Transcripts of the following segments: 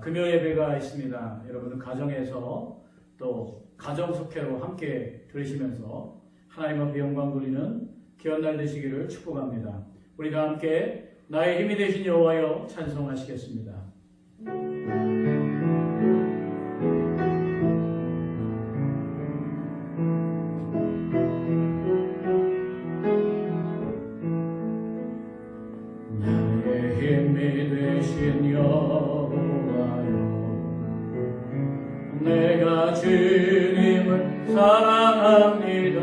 금요 예배가 있습니다. 여러분은 가정에서 또 가정 속회로 함께 들으시면서 하나님 앞에 영광 돌리는 귀한 날 되시기를 축복합니다. 우리 다 함께 나의 힘이 되신 여호와여 찬송하시겠습니다. 나의 힘이 되신 여호와여, 내가 주님을 사랑합니다.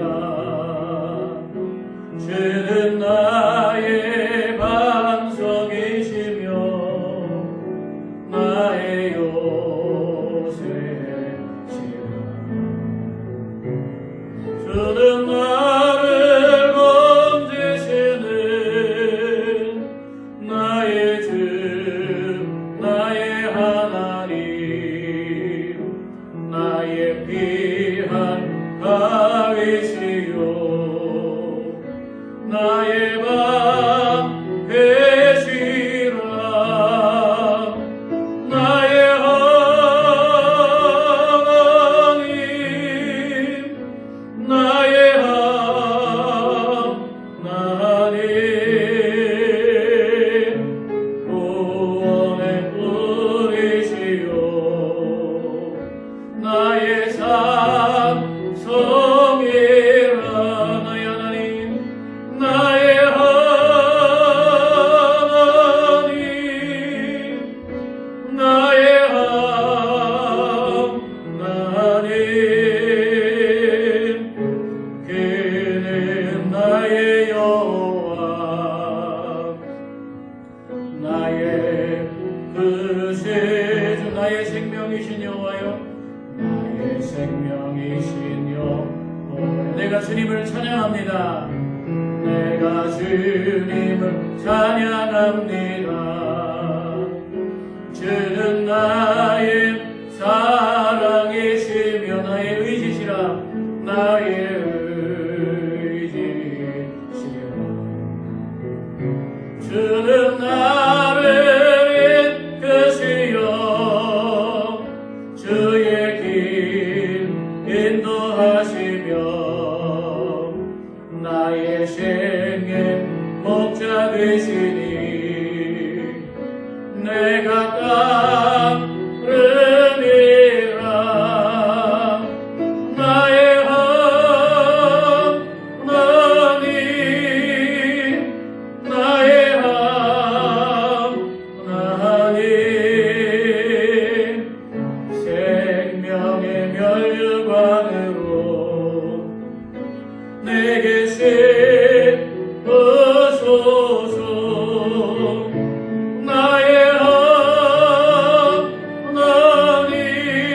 주는 나의 반석이시며 나의 요새시라. 주는 나를 건지시는 나의 주, 나의 하나님, 나의 귀한 바위시요 나의 방 되시라. 나의 하나님, 나의 하나님, 구원의 뿌리시요 나의 산성이라. 나의 하나님, 나의 하나님, 나의 하나님, 그는 나의 여호와, 나의 구세주, 나의 생명이신 여호와여, 나의 생명이신 여호와. 내가 주님을 찬양합니다. 내가 주님을 찬양합니다. 주는 나의 사랑이시며 나의 의지시라. 나의 의지시라. 주는 나를 이끄시어 주의 길 인도하시며 나의 생애 목자 되시니 내가 따르리라. 나의 하나님, 나의 하나님, 생명의 멸류관으로 내게 세우소서. 나의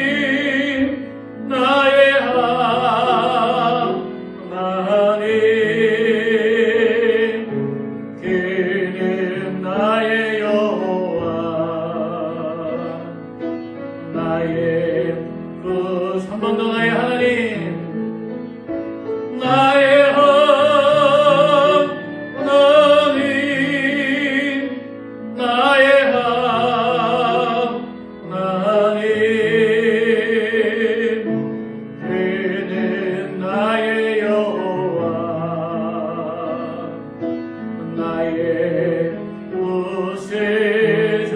하나님, 나의 하나님, 그는 나의 여호와, 나의 구주. 한 번 더 나의 하나님, 나의 하나님, 나의 하나님, 그는 나의 여호와, 나의 구세주.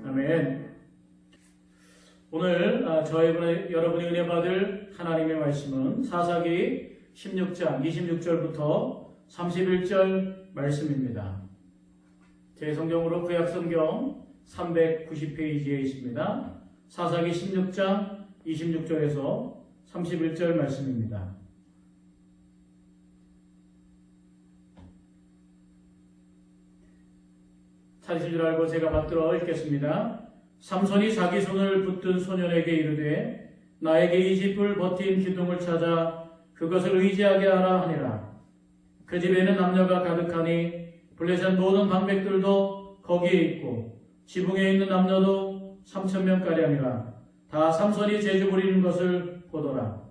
아멘. 오늘 여러분이 은혜 받을 하나님의 말씀은 사사기 16장 26절부터 31절 말씀입니다. 제 성경으로 구약성경 390페이지에 있습니다. 사사기 16장 26절에서 31절 말씀입니다. 찾으실 줄 알고 제가 받들어 읽겠습니다. 삼손이 자기 손을 붙든 소년에게 이르되 나에게 이 집을 버틴 기둥을 찾아 그것을 의지하게 하라 하니라. 그 집에는 남녀가 가득하니 블레셋 모든 방백들도 거기에 있고 지붕에 있는 남녀도 3,000명가량이라. 다 삼손이 재주 부리는 것을 보더라.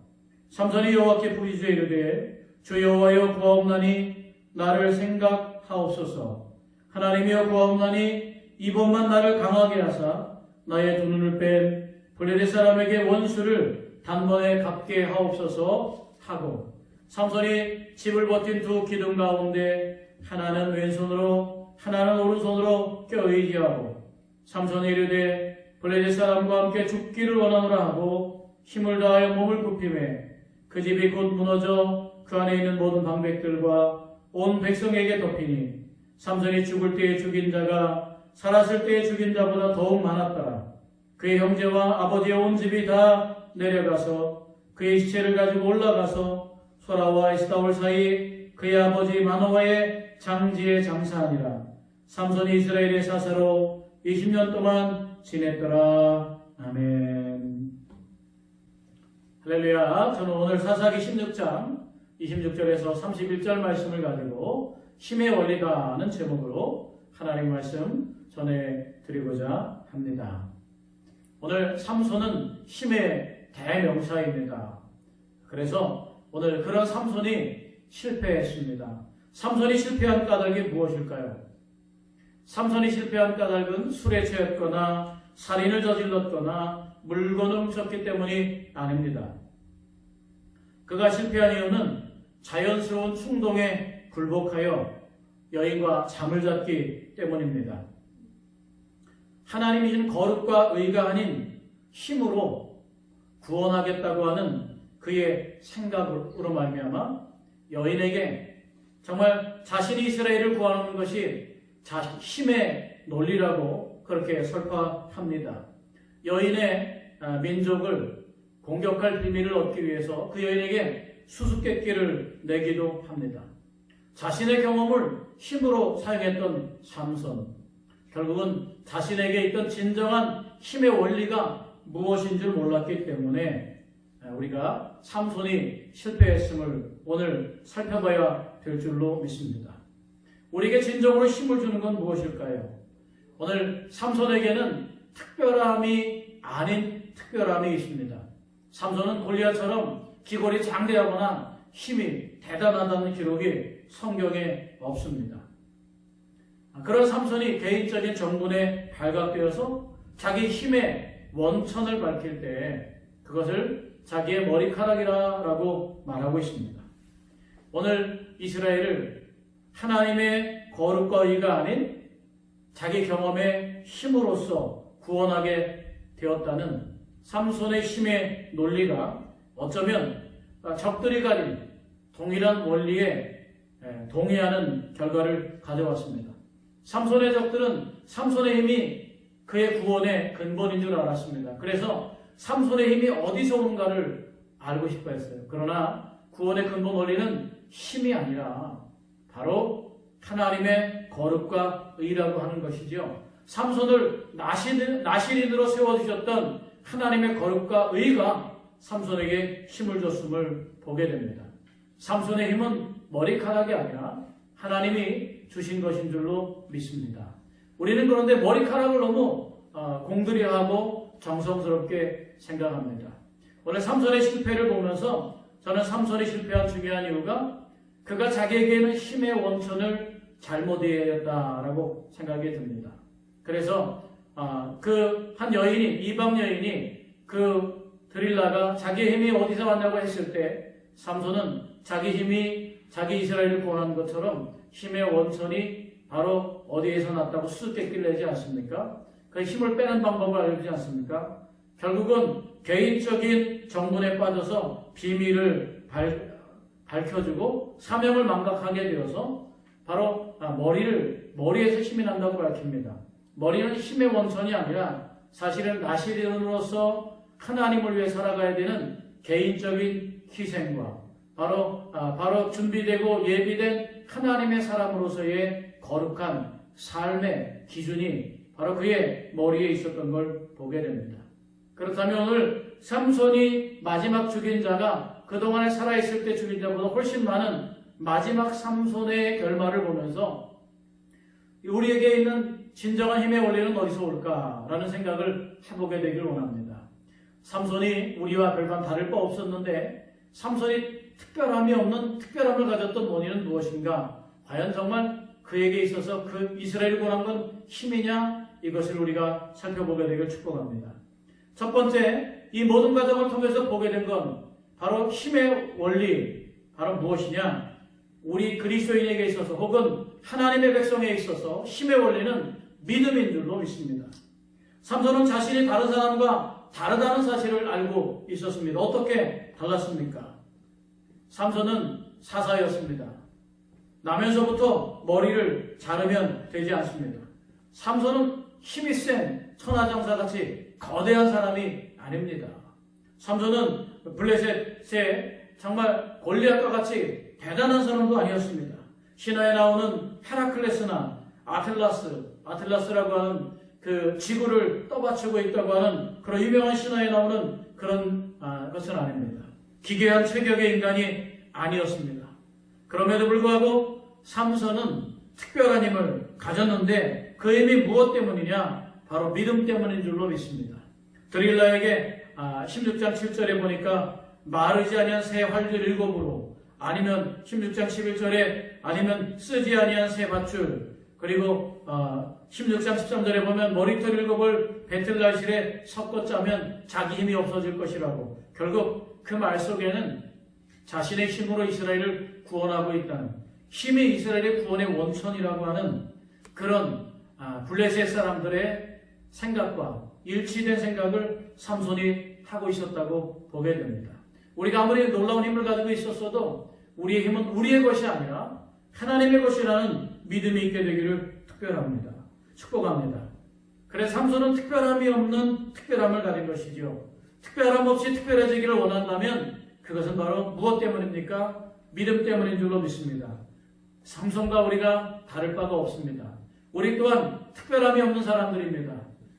삼손이 여호와께 부르짖어 이르되 주 여호와여 구하옵나니 나를 생각하옵소서. 하나님이여 구하옵나니 이번만 나를 강하게 하사 나의 두 눈을 뺀 블레셋 사람에게 원수를 단번에 갚게 하옵소서 하고, 삼손이 집을 버틴 두 기둥 가운데 하나는 왼손으로 하나는 오른손으로 껴의지하고, 삼손이 이르되 블레셋 사람과 함께 죽기를 원하노라 하고 힘을 다하여 몸을 굽히매 그 집이 곧 무너져 그 안에 있는 모든 방백들과 온 백성에게 덮이니, 삼손이 죽을 때에 죽인 자가 살았을 때에 죽인 자보다 더욱 많았더라. 그의 형제와 아버지의 온 집이 다 내려가서 그의 시체를 가지고 올라가서 소라와 에스타올 사이 그의 아버지 마노아의 장지에 장사하니라. 삼손이 이스라엘의 사사로 20년 동안 지냈더라. 아멘. 할렐루야. 저는 오늘 사사기 16장 26절에서 31절 말씀을 가지고 힘의 원리다는 제목으로 하나님 말씀 전해드리고자 합니다. 오늘 삼손은 힘의 대명사입니다. 그래서 오늘 그런 삼손이 실패했습니다. 삼손이 실패한 까닭이 무엇일까요? 삼손이 실패한 까닭은 술에 취했거나 살인을 저질렀거나 물건을 훔쳤기 때문이 아닙니다. 그가 실패한 이유는 자연스러운 충동에 굴복하여 여인과 잠을 잤기 때문입니다. 하나님이 준 거룩과 의가 아닌 힘으로 구원하겠다고 하는 그의 생각으로 말미암아 여인에게 정말 자신이 이스라엘을 구하는 것이 힘의 논리라고 그렇게 설파합니다. 여인의 민족을 공격할 빌미를 얻기 위해서 그 여인에게 수수께끼를 내기도 합니다. 자신의 경험을 힘으로 사용했던 삼손, 결국은 자신에게 있던 진정한 힘의 원리가 무엇인 줄 몰랐기 때문에 우리가 삼손이 실패했음을 오늘 살펴봐야 될 줄로 믿습니다. 우리에게 진정으로 힘을 주는 건 무엇일까요? 오늘 삼손에게는 특별함이 아닌 특별함이 있습니다. 삼손은 골리앗처럼 기골이 장대하거나 힘이 대단하다는 기록이 성경에 없습니다. 그런 삼손이 개인적인 정분에 발각되어서 자기 힘의 원천을 밝힐 때 그것을 자기의 머리카락이라고 말하고 있습니다. 오늘 이스라엘을 하나님의 거룩과 의가 아닌 자기 경험의 힘으로써 구원하게 되었다는 삼손의 힘의 논리가 어쩌면 적들이 가진 동일한 원리에 동의하는 결과를 가져왔습니다. 삼손의 적들은 삼손의 힘이 그의 구원의 근본인 줄 알았습니다. 그래서 삼손의 힘이 어디서 오는가를 알고 싶어 했어요. 그러나 구원의 근본 원리는 힘이 아니라 바로 하나님의 거룩과 의라고 하는 것이죠. 삼손을 나시린으로 세워주셨던 하나님의 거룩과 의가 삼손에게 힘을 줬음을 보게 됩니다. 삼손의 힘은 머리카락이 아니라 하나님이 주신 것인 줄로 믿습니다. 우리는 그런데 머리카락을 너무 공들여하고 정성스럽게 생각합니다. 오늘 삼손의 실패를 보면서 저는 삼손이 실패한 중요한 이유가 그가 자기에게는 힘의 원천을 잘못 이해했다라고 생각이 듭니다. 그래서 그 한 여인이, 이방 여인이 그 드릴라가 자기의 힘이 어디서 왔냐고 했을 때 삼손은 자기 힘이 자기 이스라엘을 구원한 것처럼 힘의 원천이 바로 어디에서 났다고 수수께끼를 내지 않습니까? 그 힘을 빼는 방법을 알려주지 않습니까? 결국은 개인적인 정분에 빠져서 비밀을 밝혀주고 사명을 망각하게 되어서 바로 머리에서 힘이 난다고 밝힙니다. 머리는 힘의 원천이 아니라 사실은 나시린으로서 하나님을 위해 살아가야 되는 개인적인 희생과 바로 준비되고 예비된 하나님의 사람으로서의 거룩한 삶의 기준이 바로 그의 머리에 있었던 걸 보게 됩니다. 그렇다면 오늘 삼손이 마지막 죽인 자가 그동안에 살아있을 때 죽인 자보다 훨씬 많은 마지막 삼손의 결말을 보면서 우리에게 있는 진정한 힘의 원리는 어디서 올까라는 생각을 해보게 되길 원합니다. 삼손이 우리와 별반 다를 바 없었는데 삼손이 특별함이 없는 특별함을 가졌던 원인은 무엇인가? 과연 정말 그 그에게 있어서 그 이스라엘이 원한 건 힘이냐? 이것을 우리가 살펴보게 되길 축복합니다. 첫 번째, 이 모든 과정을 통해서 보게 된 건 바로 힘의 원리, 바로 무엇이냐? 우리 그리스도인에게 있어서 혹은 하나님의 백성에 있어서 힘의 원리는 믿음인 줄로 믿습니다. 삼손은 자신이 다른 사람과 다르다는 사실을 알고 있었습니다. 어떻게 달랐습니까? 삼손은 사사였습니다. 나면서부터 머리를 자르면 되지 않습니다. 삼손은 힘이 센 천하장사같이 거대한 사람이 아닙니다. 삼손은 블레셋의 정말 골리앗과 같이 대단한 사람도 아니었습니다. 신화에 나오는 헤라클레스나 아틀라스라고 하는 그 지구를 떠받치고 있다고 하는 그런 유명한 신화에 나오는 그런 것은 아닙니다. 기괴한 체격의 인간이 아니었습니다. 그럼에도 불구하고 삼손은 특별한 힘을 가졌는데 그 힘이 무엇 때문이냐? 바로 믿음 때문인 줄로 믿습니다. 드릴라에게 16장 7절에 보니까 마르지 아니한 새 활들 7으로 아니면 16장 11절에 아니면 쓰지 아니한 새 밧줄 그리고 16장 13절에 보면 머리털 7을 베틀날실에 섞어 짜면 자기 힘이 없어질 것이라고 결국 그 말 속에는 자신의 힘으로 이스라엘을 구원하고 있다는 힘이 이스라엘의 구원의 원천이라고 하는 그런 블레셋 사람들의 생각과 일치된 생각을 삼손이 하고 있었다고 보게 됩니다. 우리가 아무리 놀라운 힘을 가지고 있었어도 우리의 힘은 우리의 것이 아니라 하나님의 것이라는 믿음이 있게 되기를 축복합니다. 그래서 삼손은 특별함이 없는 특별함을 가진 것이죠. 특별함 없이 특별해지기를 원한다면 그것은 바로 무엇 때문입니까? 믿음 때문인 줄로 믿습니다. 삼손과 우리가 다를 바가 없습니다. 우리 또한 특별함이 없는 사람들입니다.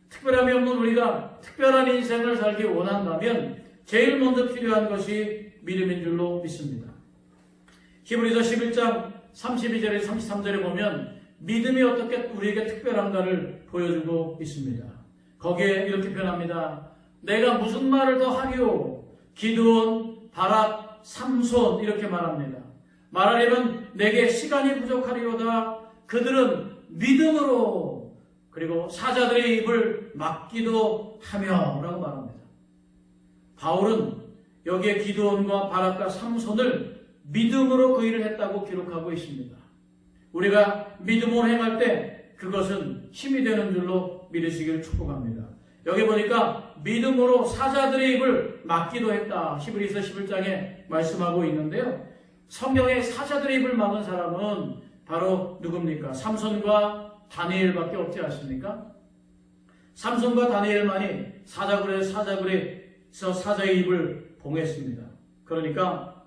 특별함이 없는 우리가 특별한 인생을 살기 원한다면 제일 먼저 필요한 것이 믿음인 줄로 믿습니다. 히브리서 11장 32절에 33절에 보면 믿음이 어떻게 우리에게 특별한가를 보여주고 있습니다. 거기에 이렇게 표현합니다. 내가 무슨 말을 더 하리오? 기드온, 바락, 삼손 이렇게 말합니다. 말하려면 내게 시간이 부족하리오다. 그들은 믿음으로 그리고 사자들의 입을 막기도 하며 라고 말합니다. 바울은 여기에 기드온과 바락과 삼손을 믿음으로 그 일을 했다고 기록하고 있습니다. 우리가 믿음으로 행할 때 그것은 힘이 되는 줄로 믿으시기를 축복합니다. 여기 보니까 믿음으로 사자들의 입을 막기도 했다. 히브리서 11장에 말씀하고 있는데요. 성경에 사자들의 입을 막은 사람은 바로 누굽니까? 삼손과 다니엘밖에 없지 않습니까? 삼손과 다니엘만이 사자굴에서 사자의 입을 봉했습니다. 그러니까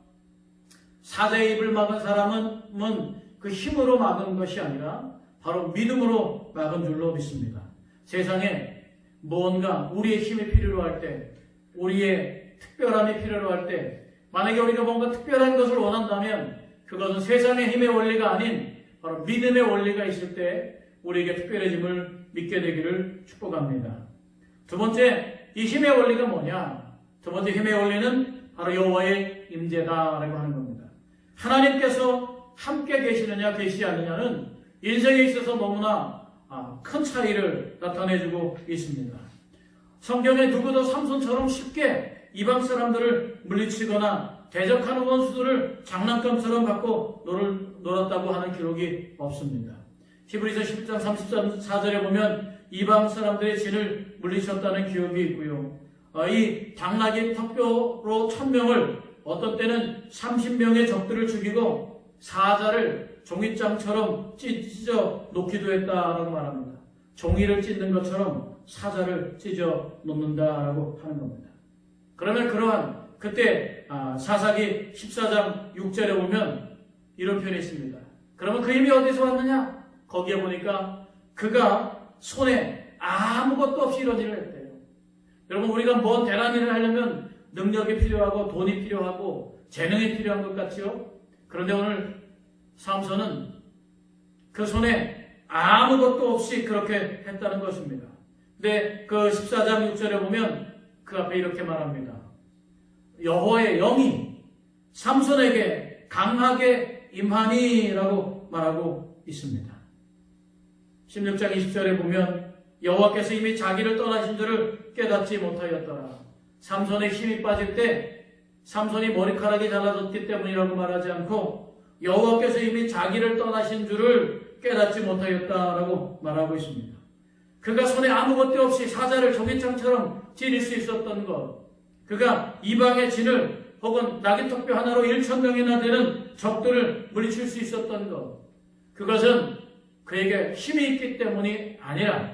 사자의 입을 막은 사람은 그 힘으로 막은 것이 아니라 바로 믿음으로 막은 줄로 믿습니다. 세상에 무언가 우리의 힘이 필요로 할 때, 우리의 특별함이 필요로 할 때, 만약에 우리가 뭔가 특별한 것을 원한다면 그것은 세상의 힘의 원리가 아닌 바로 믿음의 원리가 있을 때 우리에게 특별해짐을 믿게 되기를 축복합니다. 두 번째, 이 힘의 원리가 뭐냐? 두 번째 힘의 원리는 바로 여호와의 임재다라고 하는 겁니다. 하나님께서 함께 계시느냐 계시지 않느냐는 인생에 있어서 너무나 큰 차이를 나타내주고 있습니다. 성경에 누구도 삼손처럼 쉽게 이방 사람들을 물리치거나 대적하는 원수들을 장난감처럼 갖고 놀았다고 하는 기록이 없습니다. 히브리서 10장 34절에 보면 이방 사람들의 진을 물리쳤다는 기록이 있고요. 이 당나귀 턱뼈로 1000명을 어떤 때는 30명의 적들을 죽이고 사자를 종이장처럼 찢어 놓기도 했다라고 말합니다. 종이를 찢는 것처럼 사자를 찢어 놓는다라고 하는 겁니다. 그러면 그러한 그때 사사기 14장 6절에 보면 이런 표현이 있습니다. 그러면 그 힘이 어디서 왔느냐? 거기에 보니까 그가 손에 아무것도 없이 이런 일을 했대요. 여러분 우리가 뭔 대단한 일을 하려면 능력이 필요하고 돈이 필요하고 재능이 필요한 것 같지요? 그런데 오늘 삼손은 그 손에 아무것도 없이 그렇게 했다는 것입니다. 근데 그 14장 6절에 보면 그 앞에 이렇게 말합니다. 여호와의 영이 삼손에게 강하게 임하니라고 말하고 있습니다. 16장 20절에 보면 여호와께서 이미 자기를 떠나신 줄을 깨닫지 못하였더라. 삼손의 힘이 빠질 때 삼손이 머리카락이 잘라졌기 때문이라고 말하지 않고 여호와께서 이미 자기를 떠나신 줄을 깨닫지 못하였다라고 말하고 있습니다. 그가 손에 아무것도 없이 사자를 조개창처럼 찌를 수 있었던 것, 그가 이방의 진을 혹은 나귀턱뼈 하나로 1,000명이나 되는 적들을 물리칠 수 있었던 것, 그것은 그에게 힘이 있기 때문이 아니라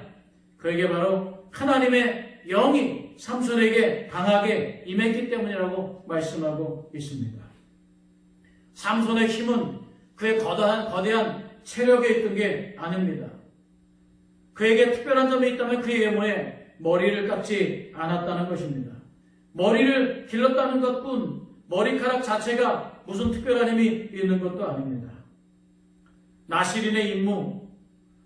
그에게 바로 하나님의 영이 삼손에게 강하게 임했기 때문이라고 말씀하고 있습니다. 삼손의 힘은 그의 거대한 체력에 있던 게 아닙니다. 그에게 특별한 점이 있다면 그의 외모에 머리를 깎지 않았다는 것입니다. 머리를 길렀다는 것뿐 머리카락 자체가 무슨 특별한 힘이 있는 것도 아닙니다. 나시린의 임무,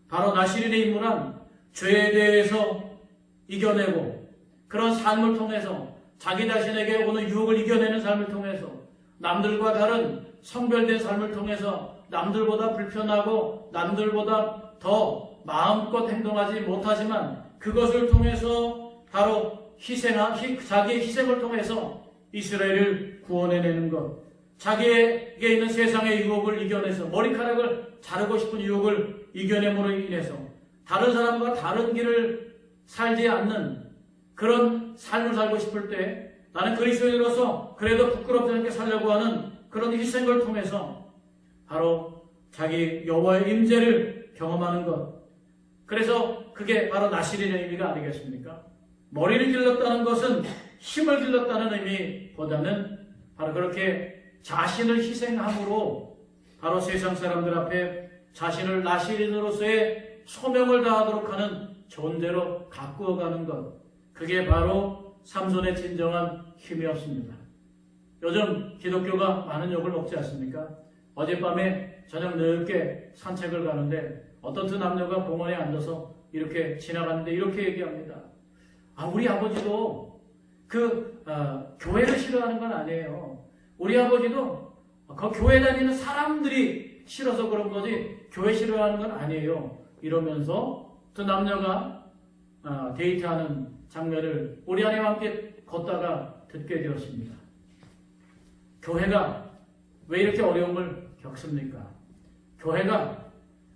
바로 나시린의 임무란 죄에 대해서 이겨내고 그런 삶을 통해서 자기 자신에게 오는 유혹을 이겨내는 삶을 통해서 남들과 다른 성별된 삶을 통해서 남들보다 불편하고 남들보다 더 마음껏 행동하지 못하지만 그것을 통해서 바로 자기의 희생을 통해서 이스라엘을 구원해내는 것, 자기에게 있는 세상의 유혹을 이겨내서 머리카락을 자르고 싶은 유혹을 이겨냄으로 인해서 다른 사람과 다른 길을 살지 않는 그런 삶을 살고 싶을 때 나는 그리스도인으로서 그래도 부끄럽지 않게 살려고 하는 그런 희생을 통해서 바로 자기 여호와의 임재를 경험하는 것, 그래서 그게 바로 나시린의 의미가 아니겠습니까? 머리를 길렀다는 것은 힘을 길렀다는 의미보다는 바로 그렇게 자신을 희생함으로 바로 세상 사람들 앞에 자신을 나시린으로서의 소명을 다하도록 하는 존재로 가꾸어가는 것, 그게 바로 삼손의 진정한 힘이었습니다. 요즘 기독교가 많은 욕을 먹지 않습니까? 어젯밤에 저녁 늦게 산책을 가는데 어떤 두 남녀가 공원에 앉아서 이렇게 지나갔는데 이렇게 얘기합니다. 우리 아버지도 교회를 싫어하는 건 아니에요. 우리 아버지도 그 교회 다니는 사람들이 싫어서 그런 거지 교회 싫어하는 건 아니에요. 이러면서 두 남녀가 데이트하는 장면을 우리 아내와 함께 걷다가 듣게 되었습니다. 교회가 왜 이렇게 어려움을 겪습니까? 교회가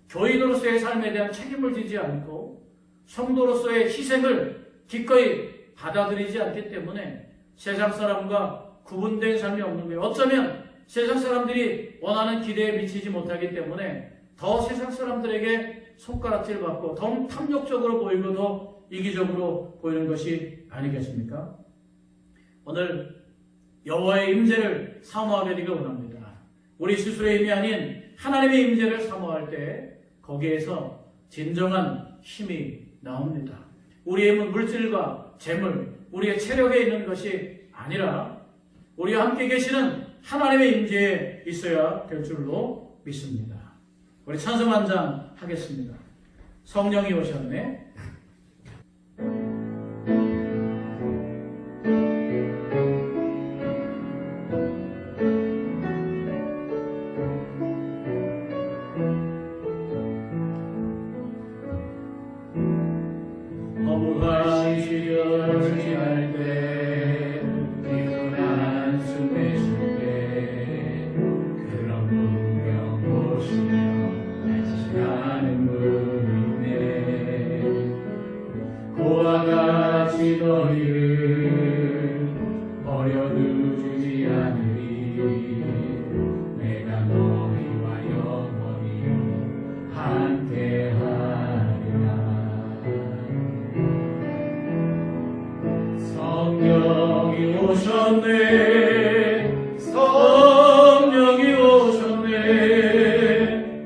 교인으로서의 삶에 대한 책임을 지지 않고 성도로서의 희생을 기꺼이 받아들이지 않기 때문에 세상 사람과 구분된 삶이 없는 거예요. 어쩌면 세상 사람들이 원하는 기대에 미치지 못하기 때문에 더 세상 사람들에게 손가락질 받고 더 탐욕적으로 보이고 더 이기적으로 보이는 것이 아니겠습니까? 오늘 여호와의 임재를 사모하기를 원합니다. 우리 스스로의 힘이 아닌 하나님의 임재를 사모할 때 거기에서 진정한 힘이 나옵니다. 우리의 힘은 물질과 재물, 우리의 체력에 있는 것이 아니라 우리와 함께 계시는 하나님의 임재에 있어야 될 줄로 믿습니다. 우리 찬송 한 장 하겠습니다. 성령이 오셨네. 허무한 시절 지날 때 피곤한 숨 내쉴 때 그런 문명 보시며 시간은 문이네. 고와 같이 너희를 버려두지 않으리. 내가 너희와 영원히 함께하리라. 성령이 오셨네. 성령이 오셨네.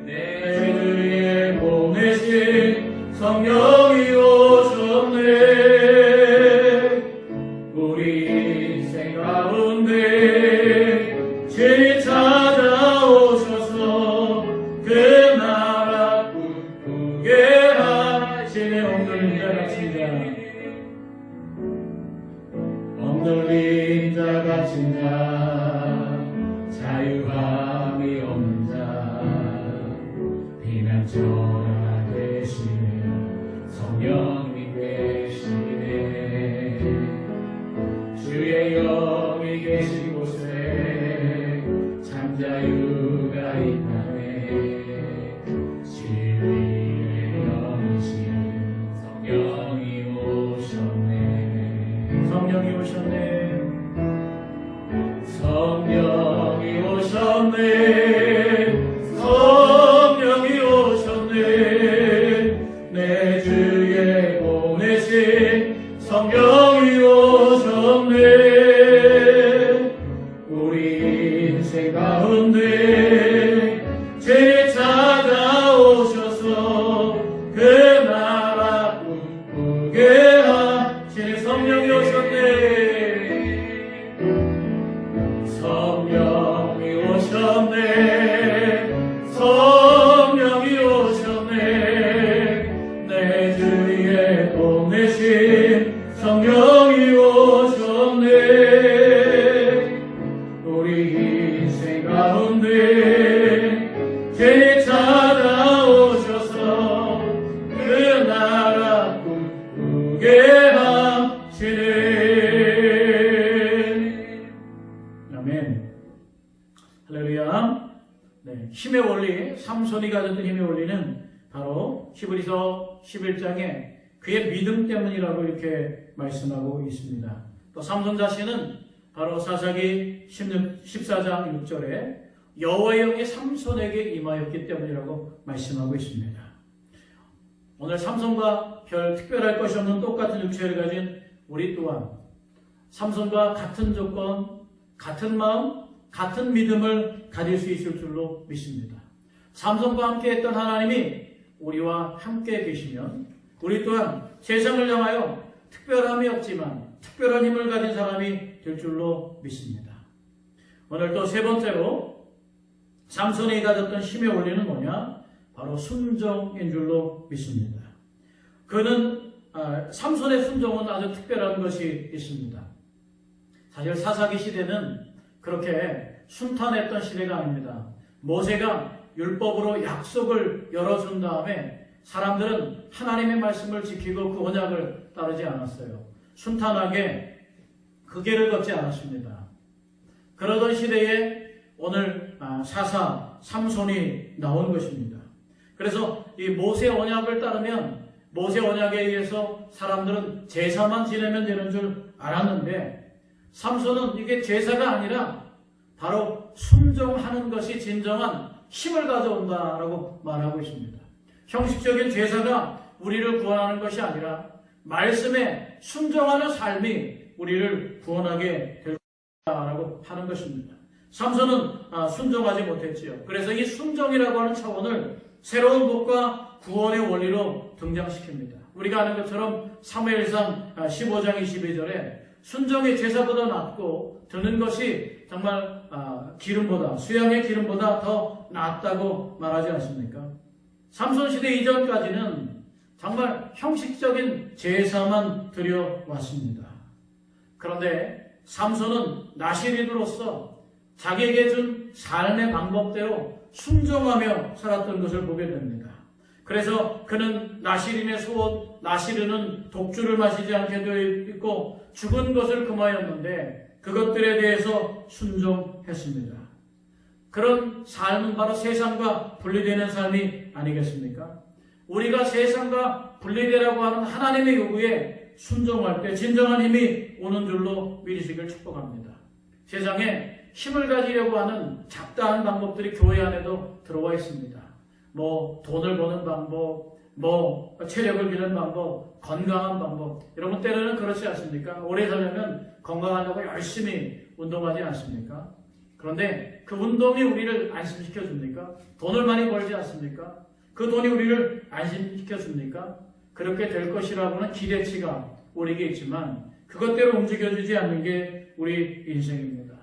내 주위에 보내신 성령이 오셨네. 우리 인생 가운데 죄 찾아오셔서 그 나라 꿈꾸게 하시네. 엉돌린 자 같은 자, 엉돌린 자 같은 자, 자유함이 없는 자, 비난처가 되시네. 성령이 계신 곳에 장자유가 있나네. 진리의 영이신 성령이 오셨네. 성령이 오셨네. 성령이 오셨네. 성령이 오셨네. 내 주에 보내신 성령이 오셨네. 우리 인생 가운데 죄 찾아오셔서 그 나라 꿈꾸게 하시는 성령이 오셨네. 성령이 오셨네. 성령이 오셨네. 내 주위에 보내신 성령이 오셨네. 우리 인생 가운데 죄 찾아오셔서 그 나라 꿈꾸게 하시네. 아멘. 할렐루야. 네, 힘의 원리, 삼손이 가졌던 힘의 원리는 바로 히브리서 11장에 그의 믿음 때문이라고 이렇게 말씀하고 있습니다. 또 삼손 자신은 바로 사사기 14장 6절에 여호와의 영이 삼손에게 임하였기 때문이라고 말씀하고 있습니다. 오늘 삼손과 별 특별할 것이 없는 똑같은 육체를 가진 우리 또한 삼손과 같은 조건, 같은 마음, 같은 믿음을 가질 수 있을 줄로 믿습니다. 삼손과 함께 했던 하나님이 우리와 함께 계시면 우리 또한 세상을 향하여 특별함이 없지만 특별한 힘을 가진 사람이 될 줄로 믿습니다. 오늘 또 세 번째로 삼손이 가졌던 힘의 원리는 뭐냐? 바로 순종인 줄로 믿습니다. 삼손의 순종은 아주 특별한 것이 있습니다. 사실 사사기 시대는 그렇게 순탄했던 시대가 아닙니다. 모세가 율법으로 약속을 열어준 다음에 사람들은 하나님의 말씀을 지키고 그 언약을 따르지 않았어요. 순탄하게 그 길을 걷지 않았습니다. 그러던 시대에 오늘 삼손이 나온 것입니다. 그래서 이 모세 언약을 따르면 모세 언약에 의해서 사람들은 제사만 지내면 되는 줄 알았는데 삼손은 이게 제사가 아니라 바로 순종하는 것이 진정한 힘을 가져온다라고 말하고 있습니다. 형식적인 제사가 우리를 구원하는 것이 아니라 말씀에 순종하는 삶이 우리를 구원하게 될 것이라고 하는 것입니다. 삼손은 순종하지 못했지요. 그래서 이 순종이라고 하는 차원을 새로운 복과 구원의 원리로 등장시킵니다. 우리가 아는 것처럼 사무엘상 15장 22절에 순종이 제사보다 낫고 드는 것이 정말 수양의 기름보다 더 낫다고 말하지 않습니까? 삼손 시대 이전까지는 정말 형식적인 제사만 드려왔습니다. 그런데 삼손은 나시린으로서 자기에게 준 삶의 방법대로 순종하며 살았던 것을 보게 됩니다. 그래서 그는 나시린의 소원, 나시린은 독주를 마시지 않게 되어 있고 죽은 것을 금하였는데 그것들에 대해서 순종했습니다. 그런 삶은 바로 세상과 분리되는 삶이 아니겠습니까? 우리가 세상과 분리되라고 하는 하나님의 요구에 순종할 때 진정한 힘이 오는 줄로 믿으시길 축복합니다. 세상에 힘을 가지려고 하는 잡다한 방법들이 교회 안에도 들어와 있습니다. 돈을 버는 방법, 체력을 기르는 방법, 건강한 방법. 여러분 때로는 그렇지 않습니까? 오래 살려면 건강하려고 열심히 운동하지 않습니까? 그런데 그 운동이 우리를 안심시켜 줍니까? 돈을 많이 벌지 않습니까? 그 돈이 우리를 안심시켜 줍니까? 그렇게 될 것이라고는 기대치가 우리에게 있지만 그것대로 움직여주지 않는 게 우리 인생입니다.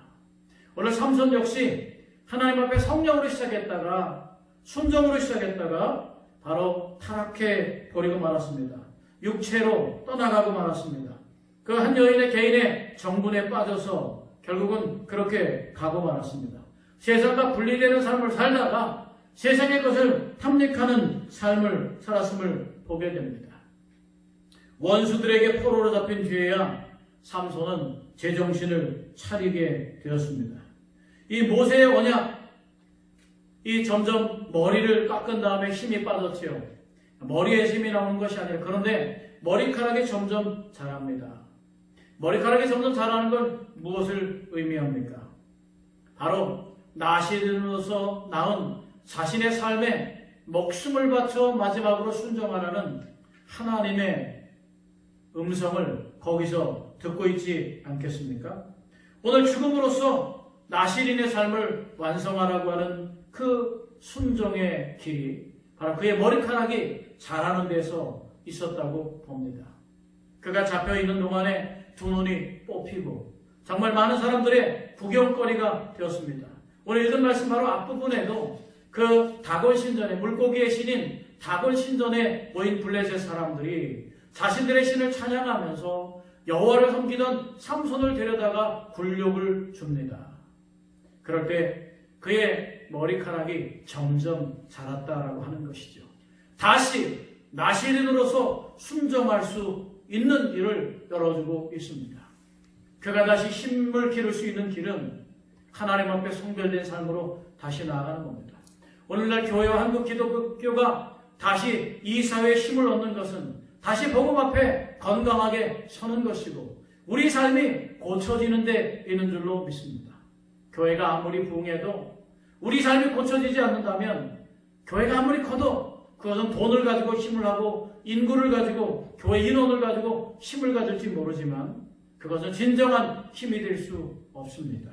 오늘 삼손 역시 하나님 앞에 성령으로 시작했다가 순종으로 시작했다가 바로 타락해 버리고 말았습니다. 육체로 떠나가고 말았습니다. 그 한 여인의 개인의 정분에 빠져서 결국은 그렇게 가고 말았습니다. 세상과 분리되는 삶을 살다가 세상의 것을 탐닉하는 삶을 살았음을 보게 됩니다. 원수들에게 포로로 잡힌 뒤에야 삼손은 제정신을 차리게 되었습니다. 이 모세의 언약, 이 점점 머리를 깎은 다음에 힘이 빠졌지요. 머리에 힘이 나오는 것이 아니라, 그런데 머리카락이 점점 자랍니다. 머리카락이 점점 자라는 건 무엇을 의미합니까? 바로 나시린으로서 낳은 자신의 삶에 목숨을 바쳐 마지막으로 순종하라는 하나님의 음성을 거기서 듣고 있지 않겠습니까? 오늘 죽음으로써 나시린의 삶을 완성하라고 하는 그 순종의 길이 바로 그의 머리카락이 자라는 데서 있었다고 봅니다. 그가 잡혀있는 동안에 두 눈이 뽑히고 정말 많은 사람들의 구경거리가 되었습니다. 오늘 읽은 말씀 바로 앞부분에도 그 다곤 신전에, 물고기의 신인 다곤 신전에 모인 블레셋 사람들이 자신들의 신을 찬양하면서 여호와를 섬기던 삼손을 데려다가 굴욕을 줍니다. 그럴 때 그의 머리카락이 점점 자랐다라고 하는 것이죠. 다시 나시린으로서 순종할 수 있는 길을 열어주고 있습니다. 그가 다시 힘을 기를 수 있는 길은 하나님 앞에 성별된 삶으로 다시 나아가는 겁니다. 오늘날 교회와 한국 기독교가 다시 이 사회에 힘을 얻는 것은 다시 복음 앞에 건강하게 서는 것이고 우리 삶이 고쳐지는 데 있는 줄로 믿습니다. 교회가 아무리 부흥해도 우리 삶이 고쳐지지 않는다면 교회가 아무리 커도 그것은 돈을 가지고 힘을 하고 인구를 가지고 교회 인원을 가지고 힘을 가질지 모르지만 그것은 진정한 힘이 될 수 없습니다.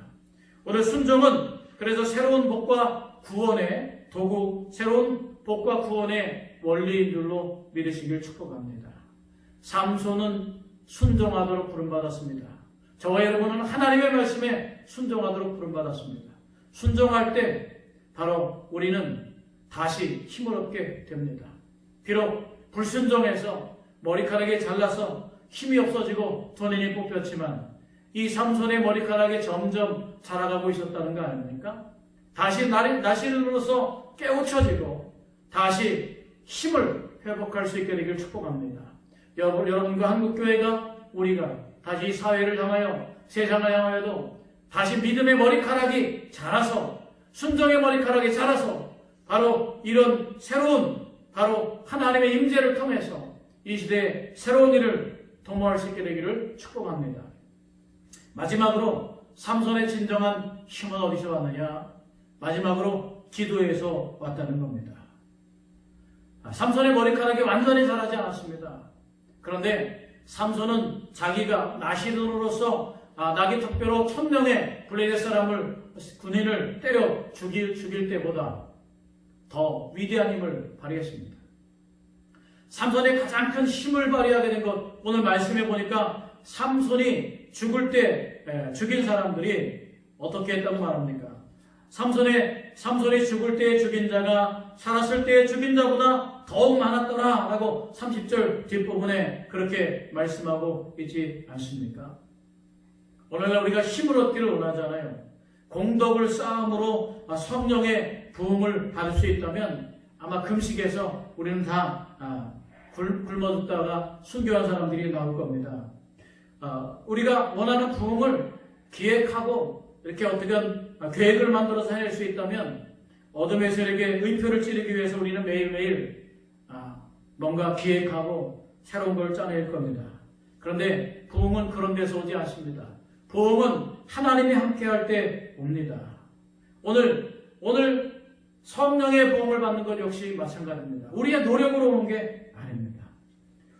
오늘 순종은 그래서 새로운 복과 구원의 도구, 새로운 복과 구원의 원리인 줄로 믿으시길 축복합니다. 삼손은 순종하도록 부름받았습니다. 저와 여러분은 하나님의 말씀에 순종하도록 부름받았습니다. 순종할 때 바로 우리는 다시 힘을 얻게 됩니다. 비록 불순종해서 머리카락이 잘라서 힘이 없어지고 두 눈이 뽑혔지만 이 삼손의 머리카락이 점점 자라가고 있었다는 거 아닙니까? 다시 나시린으로서 깨우쳐지고 다시 힘을 회복할 수 있게 되길 축복합니다. 여러분과 한국교회가 우리가 다시 사회를 향하여 세상을 향하여도 다시 믿음의 머리카락이 자라서 순종의 머리카락이 자라서 바로 이런 새로운 바로 하나님의 임재를 통해서 이 시대에 새로운 일을 도모할 수 있게 되기를 축복합니다. 마지막으로 삼손의 진정한 힘은 어디서 왔느냐? 마지막으로 기도에서 왔다는 겁니다. 삼손의 머리카락이 완전히 자라지 않았습니다. 그런데 삼손은 자기가 나시린으로서 나귀 턱뼈로 1000명의 블레셋 사람을 군인을 때려 죽일 때보다 더 위대한 힘을 발휘했습니다. 삼손의 가장 큰 힘을 발휘하게 된 것, 오늘 말씀해 보니까 삼손이 죽을 때 죽인 사람들이 어떻게 했다고 말합니까? 삼손이 죽을 때 죽인 자가 살았을 때 죽인 자보다 더욱 많았더라 라고 30절 뒷부분에 그렇게 말씀하고 있지 않습니까? 오늘날 우리가 힘을 얻기를 원하잖아요. 공덕을 쌓음으로 성령의 부흥을 받을 수 있다면 아마 금식에서 우리는 다 굶어 죽다가 순교한 사람들이 나올 겁니다. 우리가 원하는 부흥을 기획하고 이렇게 어떻게 계획을 만들어서 해낼 수 있다면 어둠의 세력에 의표를 찌르기 위해서 우리는 매일매일 뭔가 기획하고 새로운 걸 짜낼 겁니다. 그런데 부흥은 그런 데서 오지 않습니다. 부흥은 하나님이 함께할 때 옵니다. 오늘 성령의 부흥을 받는 것 역시 마찬가지입니다. 우리의 노력으로 오는 게 아닙니다.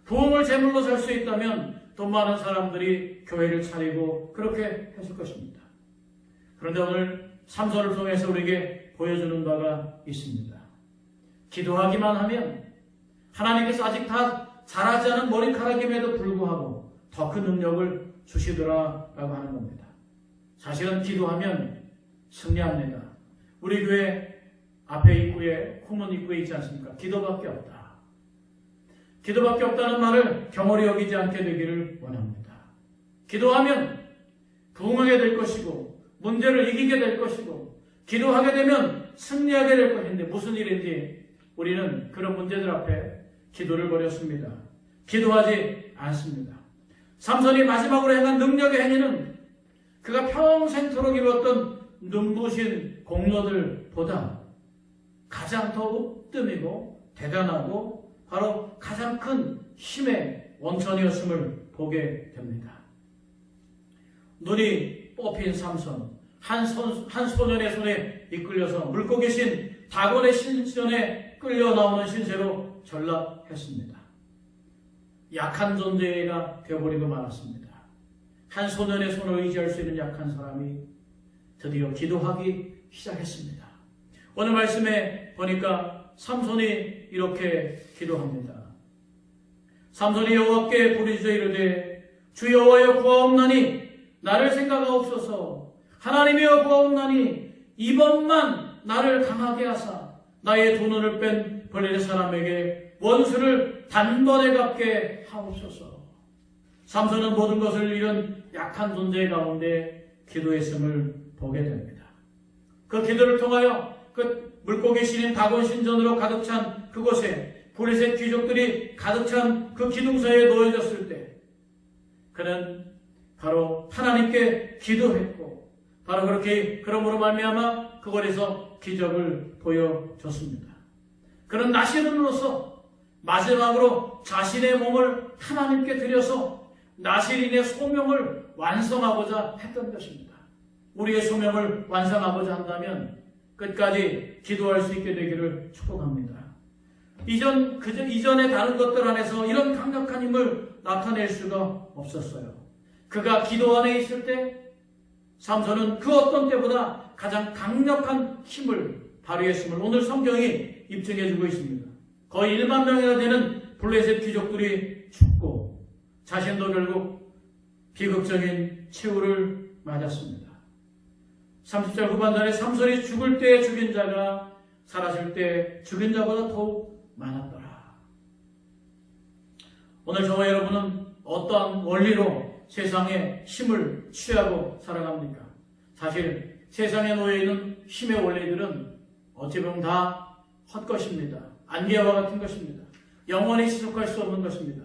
부흥을 제물로 살 수 있다면 돈 많은 사람들이 교회를 차리고 그렇게 했을 것입니다. 그런데 오늘 삼손을 통해서 우리에게 보여주는 바가 있습니다. 기도하기만 하면 하나님께서 아직 다 자라지 않은 머리카락임에도 불구하고 더 큰 능력을 주시더라라고 하는 겁니다. 사실은 기도하면 승리합니다. 우리 교회 앞에 입구에 홍문 입구에 있지 않습니까? 기도밖에 없다. 기도밖에 없다는 말을 경홀히 여기지 않게 되기를 원합니다. 기도하면 부흥하게 될 것이고 문제를 이기게 될 것이고 기도하게 되면 승리하게 될 것인데 무슨 일인지 우리는 그런 문제들 앞에 기도를 버렸습니다. 기도하지 않습니다. 삼손이 마지막으로 행한 능력의 행위는 그가 평생토록 이뤘던 눈부신 공로들보다 가장 더 으뜸이고 대단하고 바로 가장 큰 힘의 원천이었음을 보게 됩니다. 눈이 뽑힌 삼손, 한 소년의 손에 이끌려서 물고기 신 다곤의 신전에 끌려 나오는 신세로 전락했습니다. 약한 존재가 되어버리고 말았습니다. 한 소년의 손을 의지할 수 있는 약한 사람이 드디어 기도하기 시작했습니다. 오늘 말씀에 보니까 삼손이 이렇게 기도합니다. 삼손이 여호와께 부르짖어 이르되 주 여호와여 구하옵나니 나를 생각하옵소서. 하나님이여 구하옵나니 이번만 나를 강하게 하사 나의 두 눈을 뺀 블레셋 사람에게 원수를 단번에 갚게 하옵소서. 삼손은 모든 것을 잃은 약한 존재 가운데 기도했음을 보게 됩니다. 그 기도를 통하여 그 물고기 신인 다곤 신전으로 가득 찬 그곳에 블레셋 귀족들이 가득 찬 그 기둥사에 놓여졌을 때 그는 바로 하나님께 기도했고 바로 그렇게 그러므로 말미암아 그곳에서 기적을 보여줬습니다. 그는 나실인으로서 마지막으로 자신의 몸을 하나님께 드려서 나실인의 소명을 완성하고자 했던 것입니다. 우리의 소명을 완성하고자 한다면 끝까지 기도할 수 있게 되기를 축복합니다. 이전에 다른 것들 안에서 이런 강력한 힘을 나타낼 수가 없었어요. 그가 기도 안에 있을 때 삼손은 그 어떤 때보다 가장 강력한 힘을 발휘했음을 오늘 성경이 입증해주고 있습니다. 거의 1만 명이나 되는 블레셋 귀족들이 죽고 자신도 결국 비극적인 최후를 맞았습니다. 30절 후반전에 삼손이 죽을 때 죽인 자가 살아질 때 죽인 자보다 더욱 많았더라. 오늘 저와 여러분은 어떠한 원리로 세상의 힘을 취하고 살아갑니까? 사실 세상에 놓여있는 힘의 원리들은 어찌 보면 다 헛것입니다. 안개와 같은 것입니다. 영원히 지속할 수 없는 것입니다.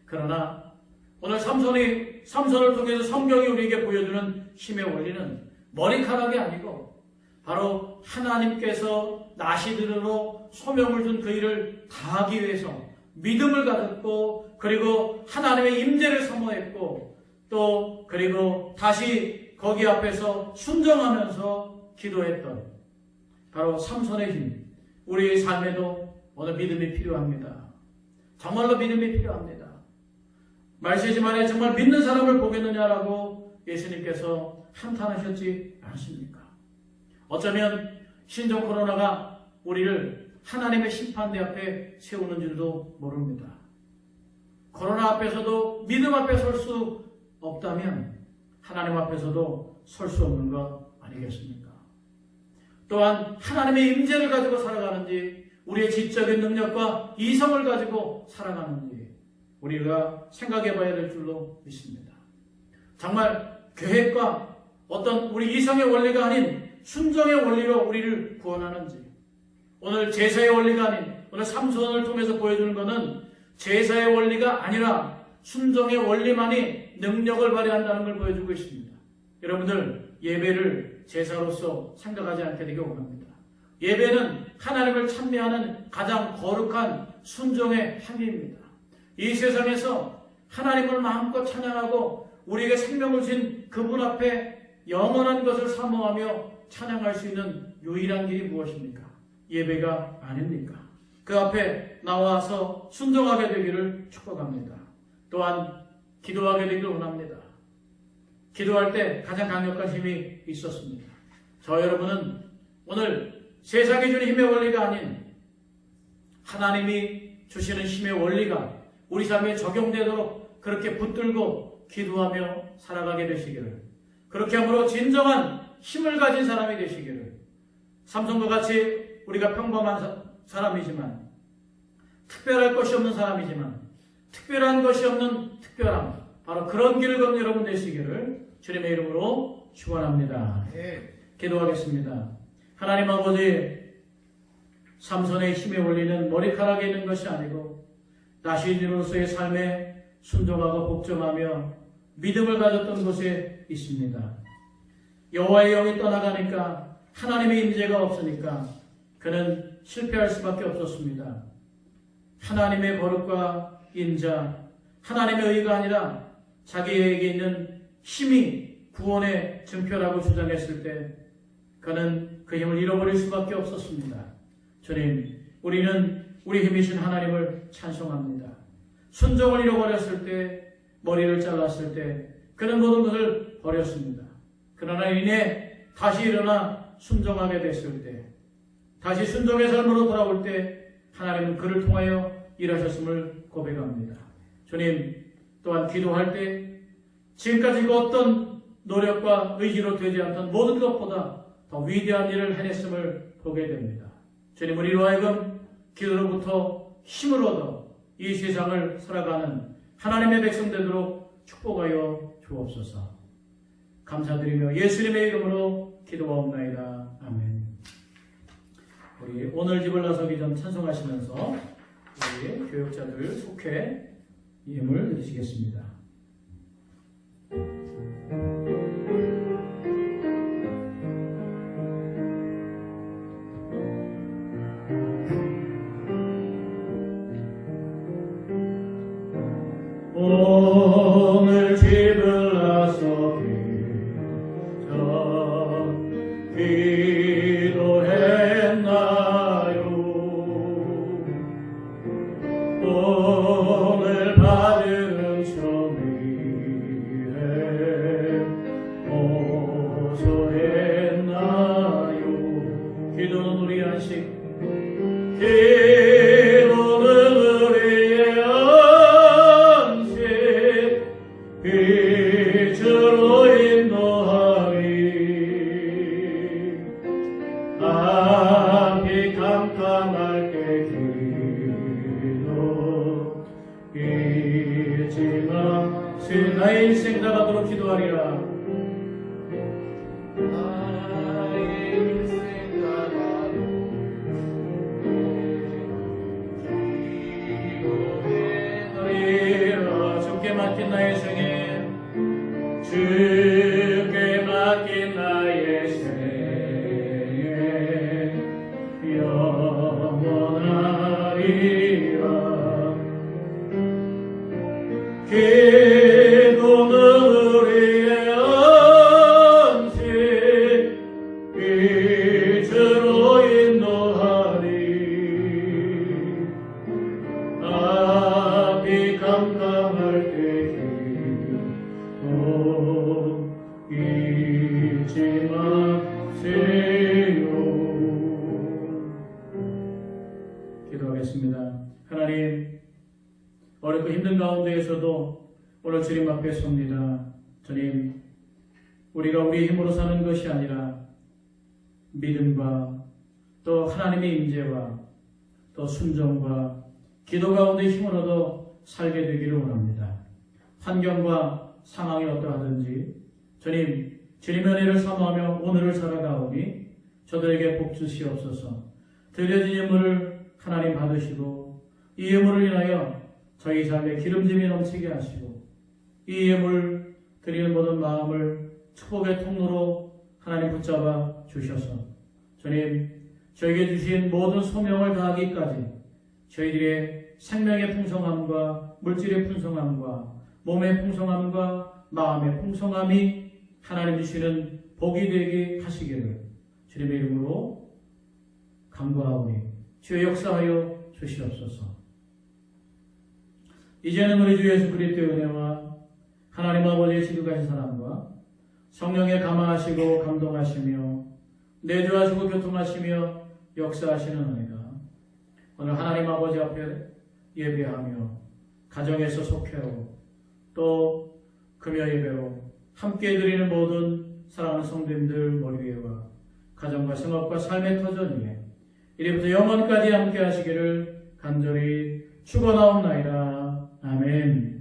그러나 오늘 삼손을 통해서 성경이 우리에게 보여주는 힘의 원리는 머리카락이 아니고 바로 하나님께서 나시들으로 소명을 준 그 일을 다하기 위해서 믿음을 가졌고 그리고 하나님의 임재를 사모했고 또 그리고 다시 거기 앞에서 순종하면서 기도했던 바로 삼손의 힘. 우리의 삶에도 오늘 믿음이 필요합니다. 정말로 믿음이 필요합니다. 말세지만에 정말 믿는 사람을 보겠느냐라고 예수님께서 한탄하셨지 않습니까? 어쩌면 신종 코로나가 우리를 하나님의 심판대 앞에 세우는 줄도 모릅니다. 코로나 앞에서도 믿음 앞에 설 수 없다면 하나님 앞에서도 설 수 없는 것 아니겠습니까? 또한 하나님의 임재를 가지고 살아가는지 우리의 지적인 능력과 이성을 가지고 살아가는지 우리가 생각해 봐야 될 줄로 믿습니다. 정말 계획과 어떤 우리 이성의 원리가 아닌 순종의 원리로 우리를 구원하는지 오늘 제사의 원리가 아닌 오늘 삼손을 통해서 보여주는 것은 제사의 원리가 아니라 순종의 원리만이 능력을 발휘한다는 걸 보여주고 있습니다. 여러분들 예배를 제사로서 생각하지 않게 되길 원합니다. 예배는 하나님을 찬미하는 가장 거룩한 순종의 행위입니다. 이 세상에서 하나님을 마음껏 찬양하고 우리에게 생명을 주신 그분 앞에 영원한 것을 사모하며 찬양할 수 있는 유일한 길이 무엇입니까? 예배가 아닙니까? 그 앞에 나와서 순종하게 되기를 축복합니다. 또한 기도하게 되기를 원합니다. 기도할 때 가장 강력한 힘이 있었습니다. 저 여러분은 오늘 세상이 주는 힘의 원리가 아닌 하나님이 주시는 힘의 원리가 우리 삶에 적용되도록 그렇게 붙들고 기도하며 살아가게 되시기를, 그렇게 함으로 진정한 힘을 가진 사람이 되시기를, 삼손과 같이 우리가 평범한 사람이지만 특별할 것이 없는 사람이지만 특별한 것이 없는 특별함, 바로 그런 길을 걷는 여러분 되시기를 주님의 이름으로 축원합니다. 기도하겠습니다. 하나님 아버지, 삼손의 힘의 원리는 머리카락에 있는 것이 아니고 나시인으로서의 삶에 순종하고 복종하며 믿음을 가졌던 곳에 있습니다. 여호와의 영이 떠나가니까 하나님의 임재가 없으니까 그는 실패할 수밖에 없었습니다. 하나님의 거룩과 인자, 하나님의 의가 아니라 자기에게 있는 힘이 구원의 증표라고 주장했을 때 그는 그 힘을 잃어버릴 수밖에 없었습니다. 주님, 우리는 우리 힘이신 하나님을 찬송합니다. 순종을 잃어버렸을 때, 머리를 잘랐을 때 그는 모든 것을 버렸습니다. 그러나 이내 다시 일어나 순종하게 됐을 때, 다시 순종의 삶으로 돌아올 때 하나님은 그를 통하여 일하셨음을 고백합니다. 주님, 또한 기도할 때 지금까지 그 어떤 노력과 의지로 되지 않던 모든 것보다 더 위대한 일을 해냈음을 보게 됩니다. 주님, 우리로 하여금 기도로부터 힘을 얻어 이 세상을 살아가는 하나님의 백성 되도록 축복하여 주옵소서. 감사드리며 예수님의 이름으로 기도하옵나이다. 아멘. 우리 오늘 집을 나서기 전 찬송하시면서 우리 교육자들 속회 예물 드리시겠습니다. 오늘 집을 나서기 전 기도했나요? 오늘 받은 은총 위에 호소했나요? 기도는 우리 안식, 기도는 우리의 안식 빛으로 인도하리. 앞이 캄캄할 때 기도 잊지 마시. 나의 일생 나가도록 기도하리라. 나의 일생 나가도록 하리라. 주께 맡긴 나의 생애, 주께 맡긴 나의 생애 영원하리라. 기도는 우리의 안식 빛으로 인도하리. 앞이 캄캄할 때 잊지 마세요. 기도하겠습니다. 하나님, 어렵고 힘든 가운데에서도 오늘 주님 앞에 섭니다. 주님, 우리가 우리 힘으로 사는 것이 아니라 믿음과 또 하나님의 임재와 또 순종과 기도 가운데 힘을 얻어 살게 되기를 원합니다. 환경과 상황이 어떠하든지 주님, 주님의 은혜를 사모하며 오늘을 살아가오니 저들에게 복 주시옵소서. 드려진 예물을 하나님 받으시고 이 예물을 인하여 저희 삶에 기름짐이 넘치게 하시고 이 예물 드리는 모든 마음을 축복의 통로로 하나님 붙잡아 주셔서 주님, 저에게 주신 모든 소명을 다하기까지 저희들의 생명의 풍성함과 물질의 풍성함과 몸의 풍성함과 마음의 풍성함이 하나님 주시는 복이 되게 하시기를 주님의 이름으로 간구하오니 주의 역사하여 주시옵소서. 이제는 우리 주 예수 그리스도의 은혜와 하나님 아버지의 지극하신 사랑과 성령의 감화하시고 감동하시며 내주하시고 교통하시며 역사하시는 은혜가 오늘 하나님 아버지 앞에 예배하며 가정에서 속회로 또 금요 예배로 함께 드리는 모든 사랑하는 성도님들 머리 위에와 가정과 생업과 삶의 터전 위에 이제부터 영원까지 함께 하시기를 간절히 축원하옵나이다. 아멘.